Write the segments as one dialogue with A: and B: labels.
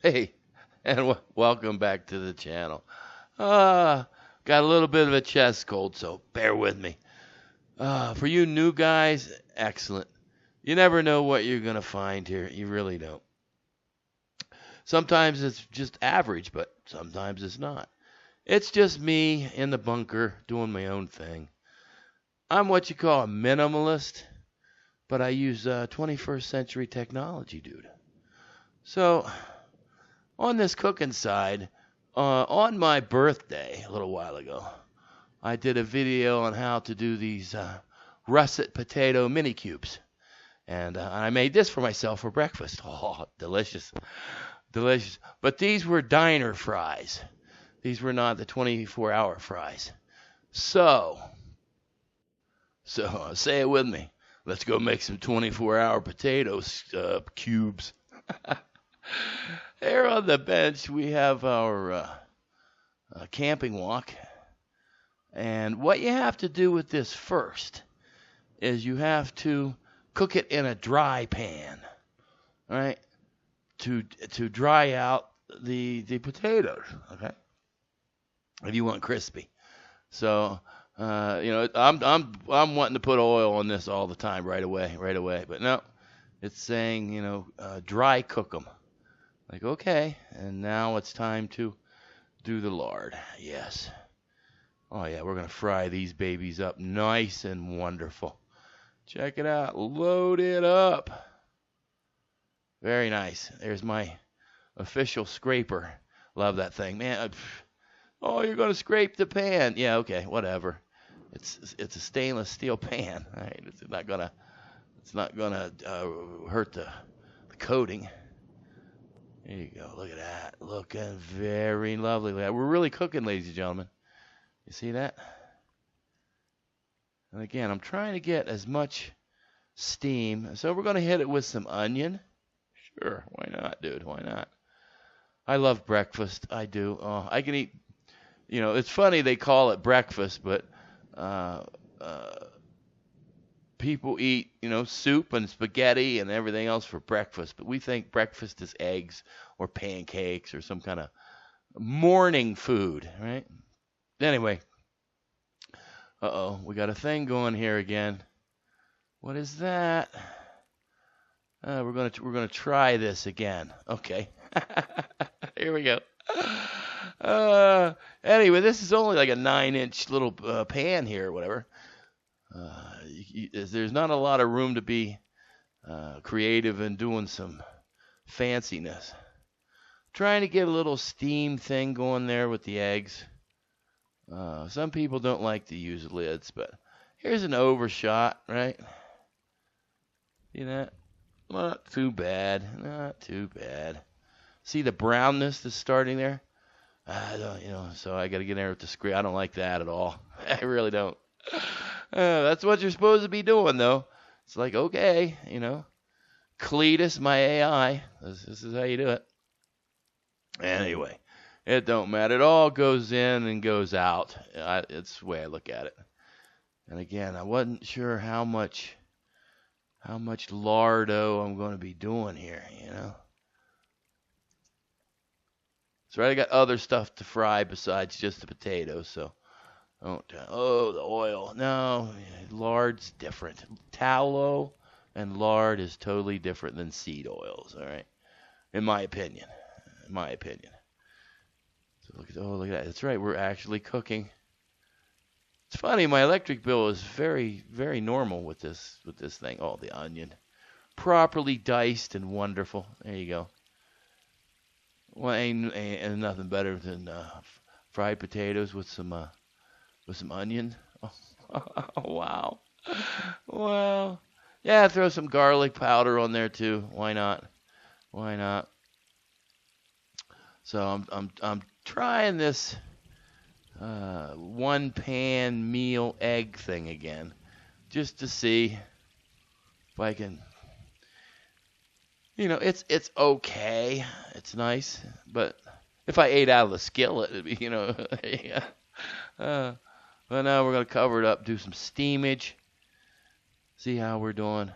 A: Hey, and welcome back to the channel. Uh, got a little bit of a chest cold, so bear with me. For you new guys, excellent. You never know what you're going to find here. You really don't. Sometimes it's just average, but sometimes it's not. It's just me in the bunker doing my own thing. I'm what you call a minimalist, but I use 21st century technology, dude. So, on this cooking side, on my birthday a little while ago, I did a video on how to do these russet potato mini cubes. And I made this for myself for breakfast. Oh, delicious. Delicious. But these were diner fries. These were not the 24-hour fries. So, say it with me. Let's go make some 24-hour potatoes cubes. Here on the bench, we have our camping wok. And what you have to do with this first is you have to cook it in a dry pan, right? To dry out the potatoes, okay? If you want crispy. So, I'm wanting to put oil on this all the time, right away. But no, it's saying, dry cook them. Like, okay, and now it's time to do the lard. Yes. Oh yeah, we're gonna fry these babies up nice and wonderful. Check it out. Load it up. Very nice. There's my official scraper. Love that thing, man. Oh, you're gonna scrape the pan? Yeah, okay, whatever. It's a stainless steel pan. Right? It's not gonna hurt the coating. There you go. Look at that. Looking very lovely. We're really cooking, ladies and gentlemen. You see that? And again, I'm trying to get as much steam. So we're gonna hit it with some onion. Sure, why not, dude? Why not? I love breakfast. I do. I can eat. It's funny they call it breakfast, but uh, uh, people eat, soup and spaghetti and everything else for breakfast. But we think breakfast is eggs or pancakes or some kind of morning food, right? Anyway, we got a thing going here again. What is that? We're gonna try this again. Okay. Here we go. Anyway, this is only like a 9-inch little pan here, or whatever. There's not a lot of room to be creative and doing some fanciness. Trying to get a little steam thing going there with the eggs. Some people don't like to use lids, but here's an overshot, right? See that? Not too bad. Not too bad. See the brownness that's starting there? I don't, so I got to get in there with the screen. I don't like that at all. I really don't. That's what you're supposed to be doing, though. It's like, okay, Cletus, my AI. This is how you do it. Anyway, it don't matter. It all goes in and goes out. It's the way I look at it. And again, I wasn't sure how much lardo I'm going to be doing here. So I got other stuff to fry besides just the potatoes, so don't. Oh, the oil. No, lard's different. Tallow and lard is totally different than seed oils. All right, in my opinion. In my opinion. So look at that. That's right. We're actually cooking. It's funny. My electric bill is very, very normal with this thing. Oh, the onion, properly diced and wonderful. There you go. Well, ain't nothing better than fried potatoes with some onion. Oh, wow. Well, yeah, throw some garlic powder on there too. Why not? Why not? So I'm trying this one pan meal egg thing again, just to see if I can. It's okay. It's nice, but if I ate out of the skillet, it'd be, yeah. But now we're gonna cover it up, do some steamage, see how we're doing.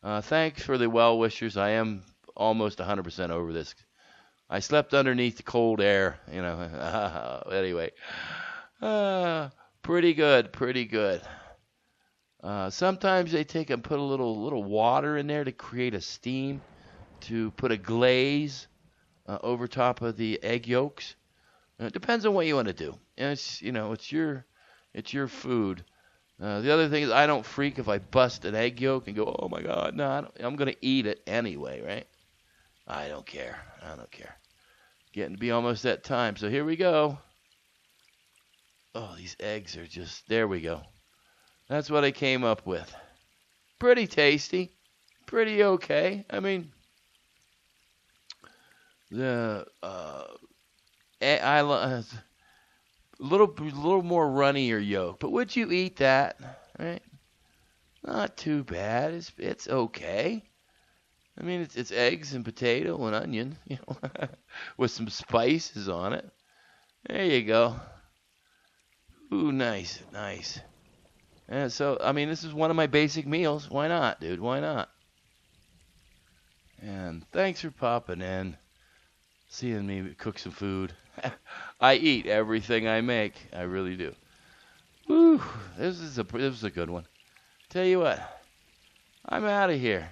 A: Thanks for the well wishers. I am almost 100% over this I slept underneath the cold air, you know. Anyway, pretty good, pretty good. Sometimes they take and put a little water in there to create a steam, to put a glaze over top of the egg yolks. It depends on what you want to do. And it's your food. The other thing is I don't freak if I bust an egg yolk and go, oh my God, no, I'm going to eat it anyway, right? I don't care. I don't care. Getting to be almost that time. So here we go. Oh, these eggs are just, there we go. That's what I came up with. Pretty tasty. Pretty okay. I mean, the a little more runnier yolk, but would you eat that? Right? Not too bad. It's okay. I mean, it's eggs and potato and onion, you know, with some spices on it. There you go. Ooh, nice, nice. And so, I mean, this is one of my basic meals. Why not, dude? Why not? And thanks for popping in, seeing me cook some food. I eat everything I make. I really do. Woo! This was a good one. Tell you what, I'm out of here.